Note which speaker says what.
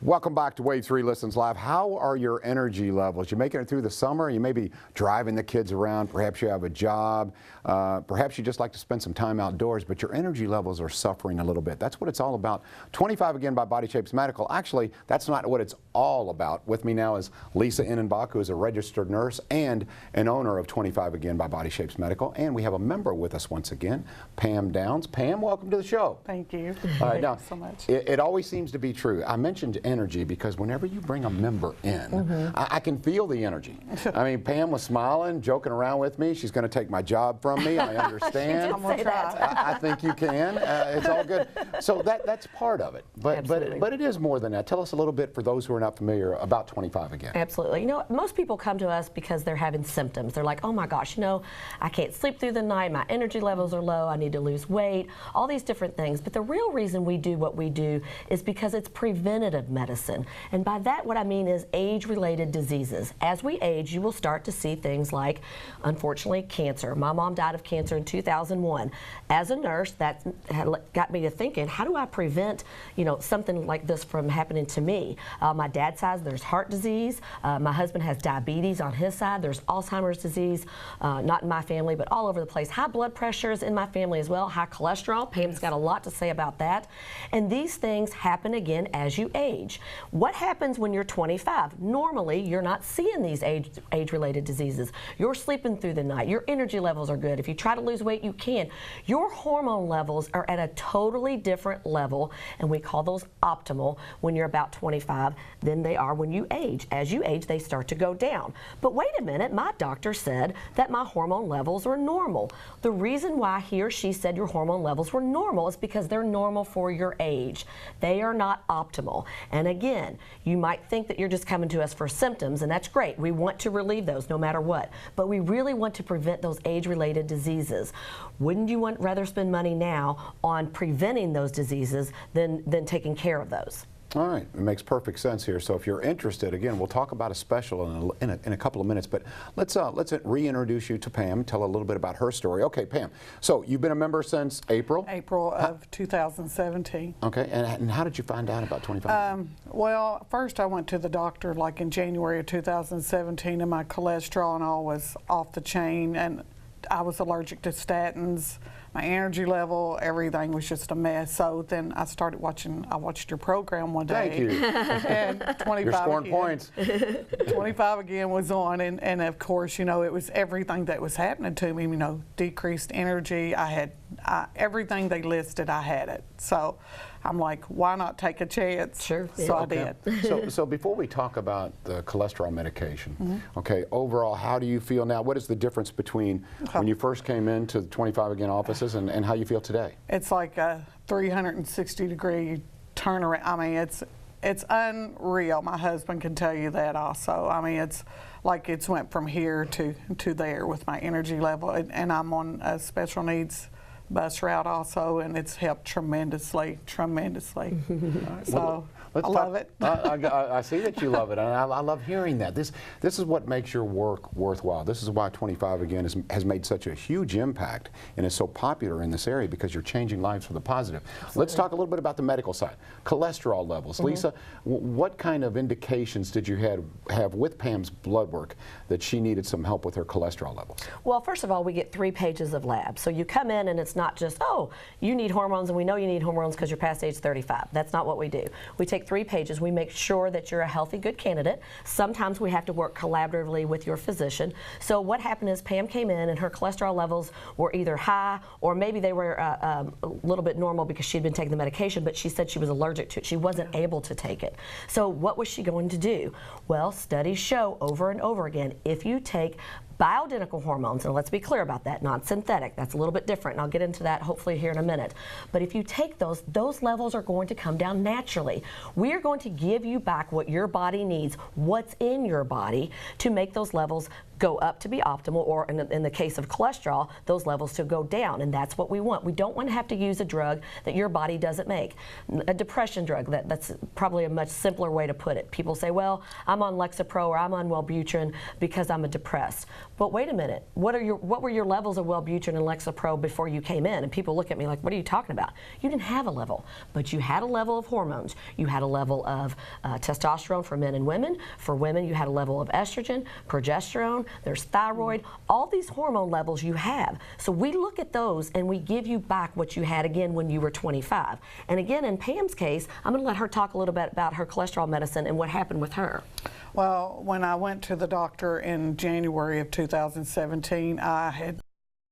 Speaker 1: Welcome back to Wave 3 Listens Live. How are your energy levels? You making it through the summer? You may be driving the kids around. Perhaps you have a job. Perhaps you just like to spend some time outdoors, but your energy levels are suffering a little bit. That's what it's all about. 25 Again by Body Shapes Medical. Actually, that's not what it's all about. With me now is Lisa Innenbach, who is a registered nurse and an owner of 25 Again by Body Shapes Medical. And we have a member with us once again, Pam Downs. Pam, welcome to the show.
Speaker 2: Thank you.
Speaker 1: All right, now,
Speaker 2: Thank you so much.
Speaker 1: It always seems to be true. I mentioned energy because whenever you bring a member in, I can feel the energy. I mean, Pam was smiling, joking around with me. She's going to take my job from me. I understand.
Speaker 2: I'm gonna try.
Speaker 1: I think you can. It's all good. So that's part of it. But it is more than that. Tell us a little bit, for those who are not familiar, about 25 Again.
Speaker 3: Absolutely. You know, most people come to us because they're having symptoms. They're like, oh my gosh, you know, I can't sleep through the night. My energy levels are low. I need to lose weight. All these different things. But the real reason we do what we do is because it's preventative medicine. And by that, what I mean is age-related diseases. As we age, you will start to see things like, unfortunately, cancer. My mom died of cancer in 2001. As a nurse, that got me to thinking, how do I prevent, you know, something like this from happening to me? My dad's side, there's heart disease. My husband has diabetes on his side. There's Alzheimer's disease, not in my family, but all over the place. High blood pressure is in my family as well. High cholesterol. Pam's got a lot to say about that. And these things happen again as you age. What happens when you're 25? Normally, you're not seeing these age-related diseases. You're sleeping through the night. Your energy levels are good. If you try to lose weight, you can. Your hormone levels are at a totally different level, and we call those optimal when you're about 25 than they are when you age. As you age, they start to go down. But wait a minute, my doctor said that my hormone levels are normal. The reason why he or she said your hormone levels were normal is because they're normal for your age. They are not optimal. And again, you might think that you're just coming to us for symptoms, and that's great. We want to relieve those no matter what. But we really want to prevent those age-related diseases. Wouldn't you rather spend money now on preventing those diseases than taking care of those?
Speaker 1: All right, it makes perfect sense here. So if you're interested, again, we'll talk about a special in a couple of minutes, but let's reintroduce you to Pam, tell a little bit about her story. Okay, Pam, so you've been a member since April?
Speaker 2: April of 2017.
Speaker 1: Okay, and how did you find out about 25?
Speaker 2: Well, first I went to the doctor like in January of 2017, and my cholesterol and all was off the chain, and I was allergic to statins. My energy level, everything was just a mess. So then I started watching. I watched your program one day.
Speaker 1: Thank you.
Speaker 2: And 25
Speaker 1: You're scoring
Speaker 2: Again,
Speaker 1: points.
Speaker 2: 25 Again was on, and of course, you know, it was everything that was happening to me. You know, decreased energy. I had everything they listed. I had it. So I'm like, why not take a chance?
Speaker 3: Sure.
Speaker 2: So
Speaker 3: Yeah.
Speaker 2: I did.
Speaker 1: So before we talk about the cholesterol medication, okay, overall, how do you feel now? What is the difference between when you first came into the 25 Again offices and how you feel today?
Speaker 2: It's like a 360-degree turnaround. I mean, it's unreal. My husband can tell you that also. I mean, it's like it's went from here to there with my energy level, and I'm on a special needs bus route also, and it's helped tremendously. So I love it.
Speaker 1: I see that you love it, and I love hearing that. This is what makes your work worthwhile. This is why 25 Again has made such a huge impact and is so popular in this area, because you're changing lives for the positive. Absolutely. Let's talk a little bit about the medical side. Cholesterol levels. Lisa, what kind of indications did you have with Pam's blood work that she needed some help with her cholesterol levels?
Speaker 3: Well, first of all, we get 3 pages of labs. So you come in and it's not just, oh, you need hormones and we know you need hormones because you're past age 35. That's not what we do. We take 3 pages. We make sure that you're a healthy, good candidate. Sometimes we have to work collaboratively with your physician. So what happened is Pam came in and her cholesterol levels were either high or maybe they were a little bit normal because she'd been taking the medication, but she said she was allergic to it. She wasn't able to take it. So what was she going to do? Well, studies show over and over again, if you take bioidentical hormones, and let's be clear about that, not synthetic. That's a little bit different, and I'll get into that hopefully here in a minute. But if you take those levels are going to come down naturally. We are going to give you back what your body needs, what's in your body, to make those levels go up to be optimal, or in the case of cholesterol, those levels to go down, and that's what we want. We don't want to have to use a drug that your body doesn't make. A depression drug, that's probably a much simpler way to put it. People say, well, I'm on Lexapro or I'm on Wellbutrin because I'm depressed. but wait a minute, what were your levels of Wellbutrin and Lexapro before you came in? And people look at me like, what are you talking about? You didn't have a level, but you had a level of hormones. You had a level of testosterone for men and women. For women, you had a level of estrogen, progesterone, there's thyroid, all these hormone levels you have. So we look at those and we give you back what you had again when you were 25. And again, in Pam's case, I'm going to let her talk a little bit about her cholesterol medicine and what happened with her.
Speaker 2: Well, when I went to the doctor in January of 2017, I had